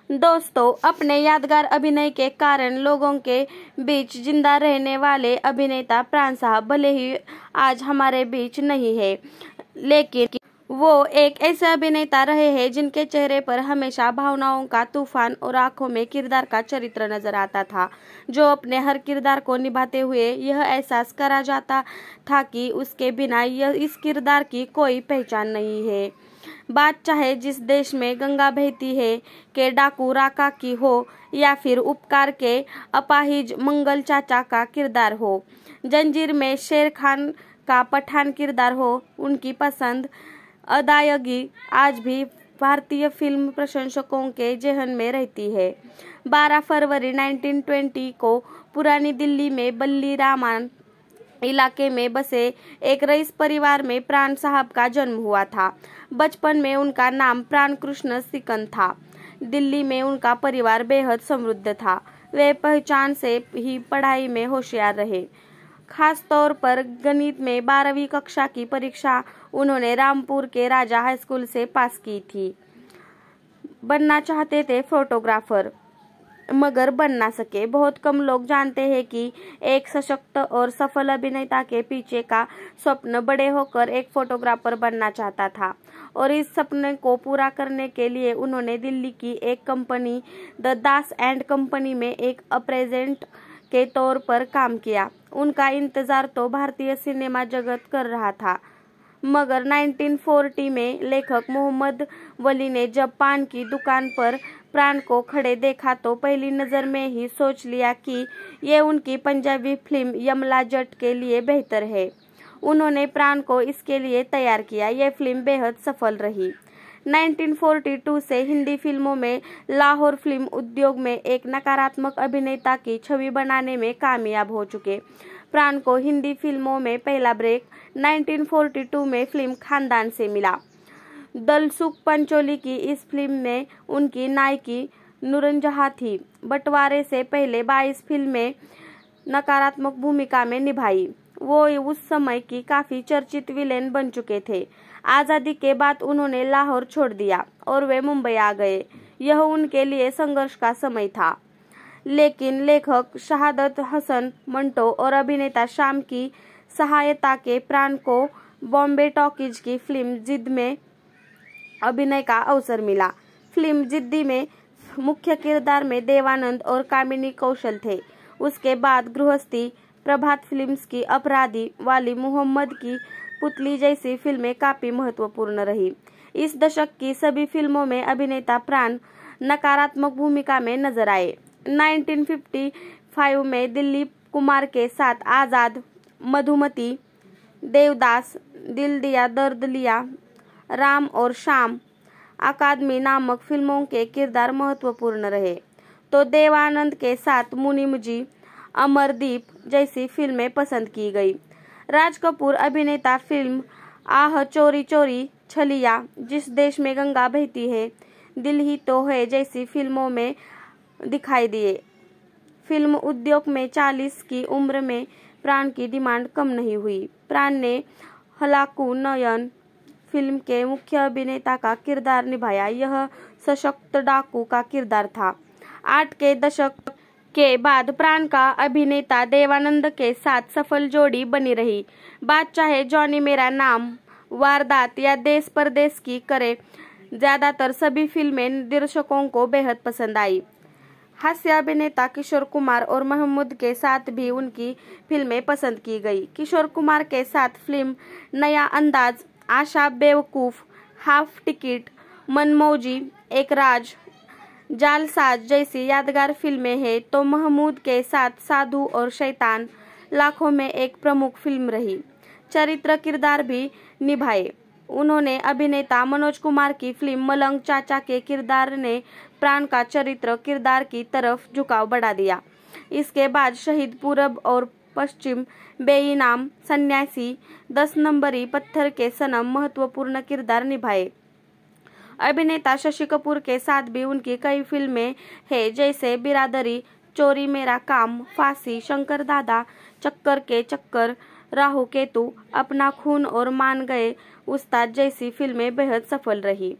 दोस्तों, अपने यादगार अभिनय के कारण लोगों के बीच जिंदा रहने वाले अभिनेता प्राण साहब भले ही आज हमारे बीच नहीं है, लेकिन वो एक ऐसे अभिनेता रहे हैं जिनके चेहरे पर हमेशा भावनाओं का तूफान और आंखों में किरदार का चरित्र नजर आता था, जो अपने हर किरदार को निभाते हुए यह एहसास करा जाता था कि उसके बिना इस किरदार की कोई पहचान नहीं है। बात चाहे जिस देश में गंगा बहती है के डाकू राका की हो, या फिर उपकार के अपाहिज मंगल चाचा का किरदार हो, जंजीर में शेर खान का पठान किरदार हो, उनकी पसंद अदायगी आज भी भारतीय फिल्म प्रशंसकों के जेहन में रहती है। 12 फरवरी 1920 को पुरानी दिल्ली में बल्ली रामान इलाके में बसे एक रईस परिवार में प्राण साहब का जन्म हुआ था। बचपन में उनका नाम प्राण कृष्ण सिकंद था। दिल्ली में उनका परिवार बेहद समृद्ध था। वे पहचान से ही पढ़ाई में होशियार रहे। खास तौर पर गणित में 12वीं कक्षा की परीक्षा उन्होंने रामपुर के राजा हाई स्कूल से पास की थी। बनना चाहते थे फोटोग्राफर, मगर बन ना सके। बहुत कम लोग जानते हैं कि एक सशक्त और सफल अभिनेता के पीछे का स्वप्न बड़े होकर एक फोटोग्राफर बनना चाहता था, और इस सपने को पूरा करने के लिए उन्होंने दिल्ली की एक company the Das and company में एक अप्रेजेंट के तौर पर काम किया। उनका इंतजार तो भारतीय सिनेमा जगत कर रहा था, मगर 1940 में लेखक मोहम्मद वली ने जब पान की दुकान पर प्राण को खड़े देखा तो पहली नजर में ही सोच लिया कि ये उनकी पंजाबी फिल्म यमला जट के लिए बेहतर है। उन्होंने प्राण को इसके लिए तैयार किया। यह फिल्म बेहद सफल रही। 1942 से हिंदी फिल्मों में लाहौर फिल्म उद्योग में एक नकारात्मक अभिनेता की छवि बनाने में कामयाब हो चुके प्राण को हिंदी फिल्मों में पहला ब्रेक 1942 में फिल्म खानदान से मिला। दलसुख पंचोली की इस फिल्म में उनकी नायकी नूरजहां थी। बंटवारे से पहले 22 फिल्में नकारात्मक भूमिका में निभाई। वो उस समय की काफी चर्चित विलेन बन चुके थे। आजादी के बाद उन्होंने लाहौर छोड़ दिया और वे मुंबई आ गए। यह उनके लिए संघर्ष का समय था, लेकिन लेखक शहादत हसन मंटो और अभिनेता शाम की सहायता के प्राण को बॉम्बे टॉकीज की फिल्म जिद में अभिनय का अवसर मिला। फिल्म जिद्दी में मुख्य किरदार में देवानंद और कामिनी कौशल थे। उसके बाद गृहस्थी, प्रभात फिल्म्स की अपराधी, वाली मोहम्मद की पुतली जैसी फिल्में काफी महत्वपूर्ण रही। इस दशक की सभी फिल्मों में अभिनेता प्राण नकारात्मक भूमिका में नजर आए। 1955 में दिलीप कुमार के साथ आजाद, मधुमती, देवदास, दिल दिया दर्द लिया, राम और शाम, अकादमी नामक फिल्मों के किरदार महत्वपूर्ण रहे, तो देवानंद के साथ मुनीमजी, अमरदीप जैसी फिल्में पसंद की गई। राज कपूर अभिनेता फिल्म आह चोरी चोरी, छलिया, जिस देश में गंगा बहती है, दिल ही तो है जैसी फिल्मों में दिखाई दिए। फिल्म उद्योग में 40 की उम्र में प्राण की डिमांड कम नहीं हुई। प्राण ने हलाकू नयन फिल्म के मुख्य अभिनेता का किरदार निभाया। यह सशक्त डाकू का किरदार था। 8 के दशक के बाद प्राण का अभिनेता देवानंद के साथ सफल जोड़ी बनी रही। बात चाहे जॉनी मेरा नाम, वारदात या देश परदेश की करे, ज्यादातर सभी फिल्में दर्शकों को बेहद पसंद आई। हास्य अभिनेता किशोर कुमार और महमूद के साथ भी उनकी फिल्में पसंद की गई। किशोर कुमार के साथ फिल्म नया अंदाज, आशा बेवकूफ, हाफ टिकट, मनमौजी, एक राज, जालसाज जैसी यादगार फिल्में हैं, तो महमूद के साथ साधु और शैतान लाखों में एक प्रमुख फिल्म रही। चरित्र किरदार भी निभाए। उन्होंने अभिनेता मनोज कुमार की फिल्म मलंग चाचा के किरदार ने प्राण का चरित्र किरदार की तरफ झुकाव बढ़ा दिया। इसके बाद शहीद पूरब और पश्चिम, बेईनाम, सन्यासी, 10 नंबरी, पत्थर के सनम महत्वपूर्ण किरदार निभाए। अभिनेता शशि कपूर के साथ भी उनकी कई फिल्में हैं, जैसे बिरादरी, चोरी मेरा काम, फांसी, शंकर दादा, चक्कर के चक्कर, राहु केतु, अपना खून और मान गए उस्ताद जैसी फिल्में बेहद सफल रही।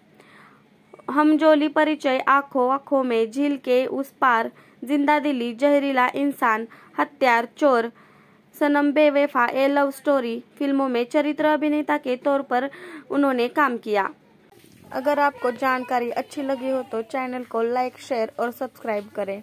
हमजोली परिचय, आंखों आंखों में, झील के उस पार, जिंदा दिली, जहरीला इंसान, हत्यार, चोर, सनम, बेवफा, ए लव स्टोरी फिल्मों में चरित्र अभिनेता के तौर पर उन्होंने काम किया। अगर आपको जानकारी अच्छी लगी हो तो चैनल को लाइक, शेयर और सब्सक्राइब करें।